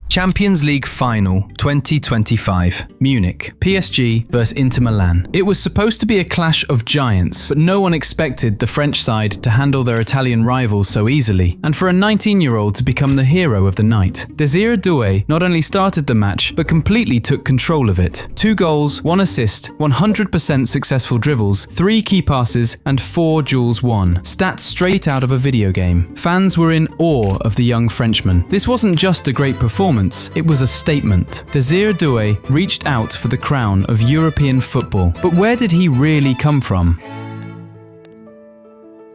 Champions League Final 2025, Munich, PSG vs Inter Milan. It was supposed to be a clash of giants, but no one expected the French side to handle their Italian rivals so easily, and for a 19-year-old to become the hero of the night. Désiré Doué not only started the match, but completely took control of it. 2 goals, 1 assist, 100% successful dribbles, 3 key passes, and 4 duels won. Stats straight out of a video game. Fans were in awe of the young Frenchman. This wasn't just a great performance, it was a statement. Désiré Doué reached out for the crown of European football. But where did he really come from?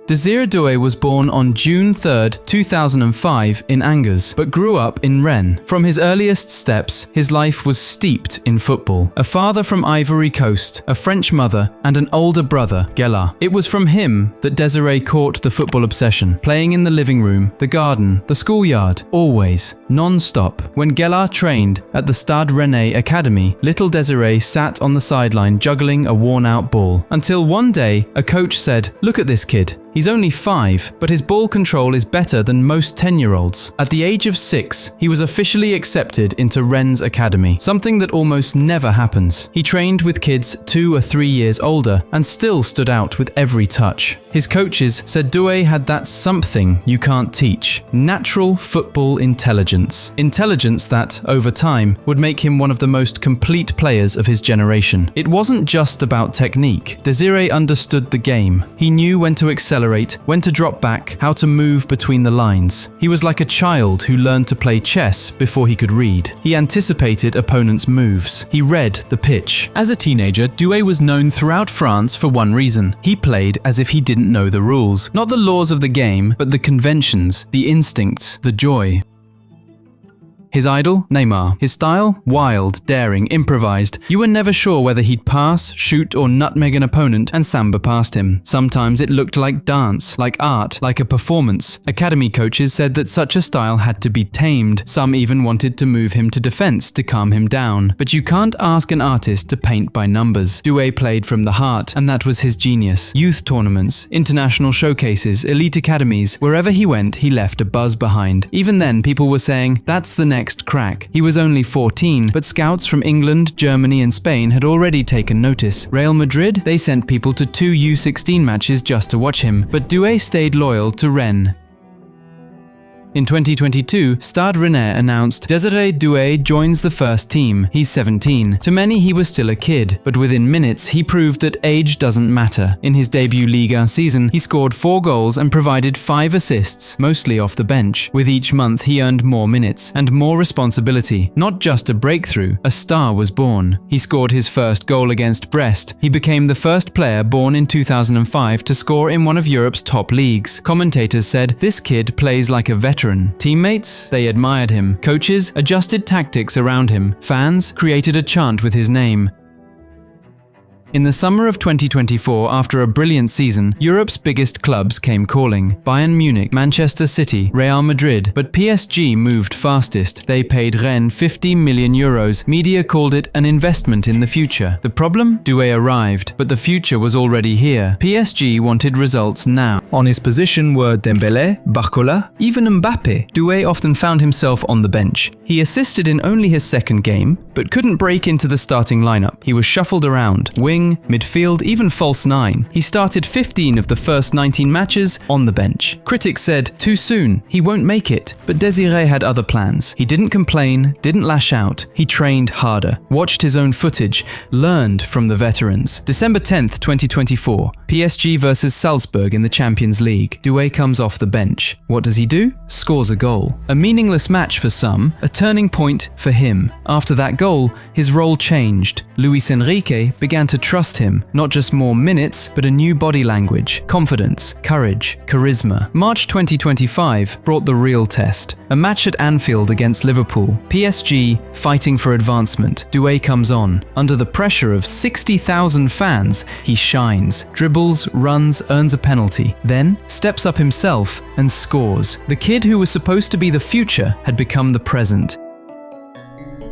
Désiré Doué was born on June 3, 2005 in Angers, but grew up in Rennes. From his earliest steps, his life was steeped in football. A father from Ivory Coast, a French mother, and an older brother, Yamal. It was from him that Désiré caught the football obsession, playing in the living room, the garden, the schoolyard, always, non-stop. When Yamal trained at the Stade Rennais Academy, little Désiré sat on the sideline juggling a worn-out ball. Until one day, a coach said, "Look at this kid. He's only 5, but his ball control is better than most 10-year-olds. At the age of 6, he was officially accepted into Rennes Academy, something that almost never happens. He trained with kids 2 or 3 years older and still stood out with every touch. His coaches said Doué had that something you can't teach: natural football intelligence. Intelligence that, over time, would make him one of the most complete players of his generation. It wasn't just about technique. Désiré understood the game. He knew when to accelerate, when to drop back, how to move between the lines. He was like a child who learned to play chess before he could read. He anticipated opponents' moves. He read the pitch. As a teenager, Doué was known throughout France for one reason. He played as if he didn't know the rules. Not the laws of the game, but the conventions, the instincts, the joy. His idol? Neymar. His style? Wild, daring, improvised. You were never sure whether he'd pass, shoot, or nutmeg an opponent and samba past him. Sometimes it looked like dance, like art, like a performance. Academy coaches said that such a style had to be tamed. Some even wanted to move him to defense to calm him down. But you can't ask an artist to paint by numbers. Doué played from the heart, and that was his genius. Youth tournaments, international showcases, elite academies. Wherever he went, he left a buzz behind. Even then, people were saying, "That's the next crack." He was only 14, but scouts from England, Germany and Spain had already taken notice. Real Madrid, they sent people to 2 U16 matches just to watch him, but Doué stayed loyal to Rennes. In 2022, Stade Rennais announced Désiré Doué joins the first team. He's 17. To many, he was still a kid, but within minutes, he proved that age doesn't matter. In his debut Ligue season, he scored 4 goals and provided 5 assists, mostly off the bench. With each month, he earned more minutes and more responsibility. Not just a breakthrough, a star was born. He scored his first goal against Brest. He became the first player born in 2005 to score in one of Europe's top leagues. Commentators said, "This kid plays like a veteran." Teammates? They admired him. Coaches adjusted tactics around him. Fans created a chant with his name. In the summer of 2024, after a brilliant season, Europe's biggest clubs came calling. Bayern Munich, Manchester City, Real Madrid, but PSG moved fastest. They paid Rennes €50 million. Media called it an investment in the future. The problem? Doué arrived, but the future was already here. PSG wanted results now. On his position were Dembélé, Barcola, even Mbappé. Doué often found himself on the bench. He assisted in only his second game, but couldn't break into the starting lineup. He was shuffled around, wing, midfield, even false 9. He started 15 of the first 19 matches on the bench. Critics said, too soon, he won't make it. But Désiré had other plans. He didn't complain, didn't lash out. He trained harder, watched his own footage, learned from the veterans. December 10th, 2024, PSG versus Salzburg in the Champions League. Doué comes off the bench. What does he do? Scores a goal. A meaningless match for some, a turning point for him. After that goal, his role changed. Luis Enrique began to trust him, not just more minutes, but a new body language, confidence, courage, charisma. March 2025 brought the real test. A match at Anfield against Liverpool. PSG fighting for advancement. Doué comes on. Under the pressure of 60,000 fans, he shines, dribbles, runs, earns a penalty, then steps up himself and scores. The kid who was supposed to be the future had become the present.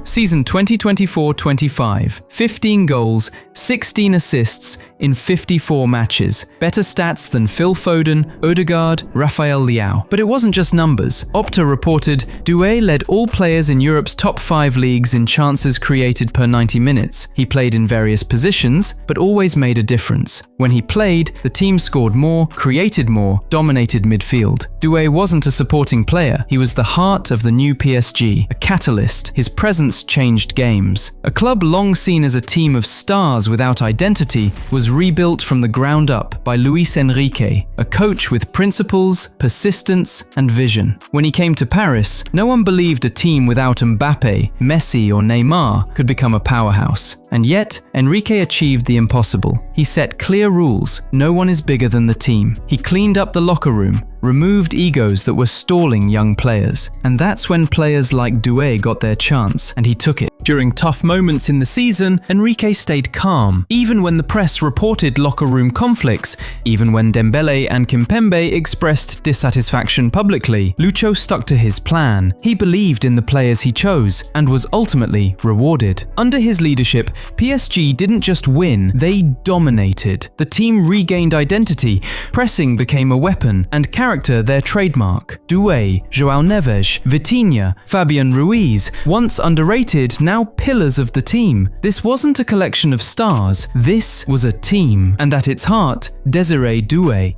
Season 2024-25, 15 goals, 16 assists in 54 matches. Better stats than Phil Foden, Odegaard, Rafael Leao. But it wasn't just numbers. Opta reported, Doue led all players in Europe's top 5 leagues in chances created per 90 minutes. He played in various positions, but always made a difference. When he played, the team scored more, created more, dominated midfield. Doue wasn't a supporting player. He was the heart of the new PSG, a catalyst. His presence changed games. A club long seen as a team of stars without identity was rebuilt from the ground up by Luis Enrique, a coach with principles, persistence, and vision. When he came to Paris, no one believed a team without Mbappe, Messi, or Neymar could become a powerhouse. And yet, Enrique achieved the impossible. He set clear rules. No one is bigger than the team. He cleaned up the locker room, removed egos that were stalling young players. And that's when players like Doue got their chance, and he took it. During tough moments in the season, Enrique stayed calm, even when the press reported locker room conflicts, even when Dembele and Kimpembe expressed dissatisfaction publicly. Lucho stuck to his plan. He believed in the players he chose, and was ultimately rewarded. Under his leadership, PSG didn't just win, they dominated. The team regained identity, pressing became a weapon, and character their trademark. Doue, João Neves, Vitinha, Fabian Ruiz, once underrated, now pillars of the team. This wasn't a collection of stars, this was a team. And at its heart, Désiré Doué.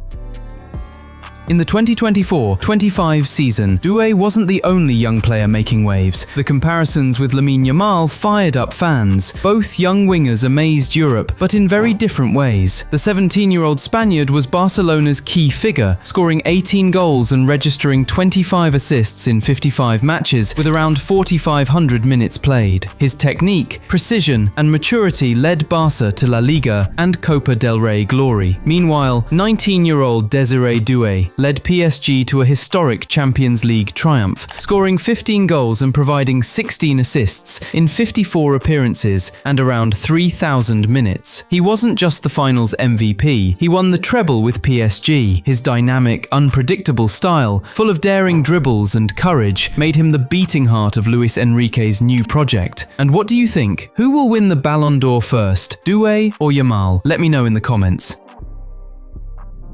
In the 2024-25 season, Doue wasn't the only young player making waves. The comparisons with Lamine Yamal fired up fans. Both young wingers amazed Europe, but in very different ways. The 17-year-old Spaniard was Barcelona's key figure, scoring 18 goals and registering 25 assists in 55 matches with around 4,500 minutes played. His technique, precision, and maturity led Barca to La Liga and Copa del Rey glory. Meanwhile, 19-year-old Désiré Doué led PSG to a historic Champions League triumph, scoring 15 goals and providing 16 assists in 54 appearances and around 3,000 minutes. He wasn't just the finals MVP, he won the treble with PSG. His dynamic, unpredictable style, full of daring dribbles and courage, made him the beating heart of Luis Enrique's new project. And what do you think? Who will win the Ballon d'Or first, Doue or Yamal? Let me know in the comments.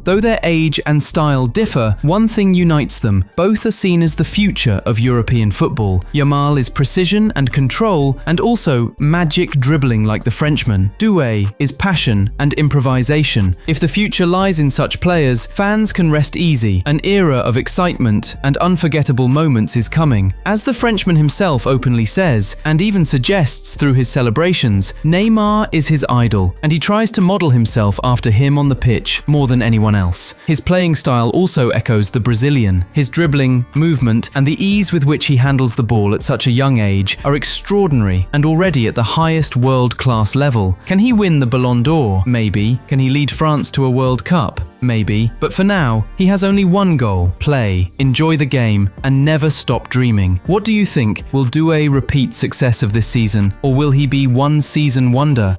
Though their age and style differ, one thing unites them. Both are seen as the future of European football. Yamal is precision and control, and also magic dribbling like the Frenchman. Doue is passion and improvisation. If the future lies in such players, fans can rest easy. An era of excitement and unforgettable moments is coming. As the Frenchman himself openly says, and even suggests through his celebrations, Neymar is his idol, and he tries to model himself after him on the pitch more than anyone else. His playing style also echoes the Brazilian. His dribbling, movement, and the ease with which he handles the ball at such a young age are extraordinary and already at the highest world-class level. Can he win the Ballon d'Or? Maybe. Can he lead France to a World Cup? Maybe. But for now, he has only one goal: play, enjoy the game, and never stop dreaming. What do you think? Will Doue repeat success of this season, or will he be one season wonder?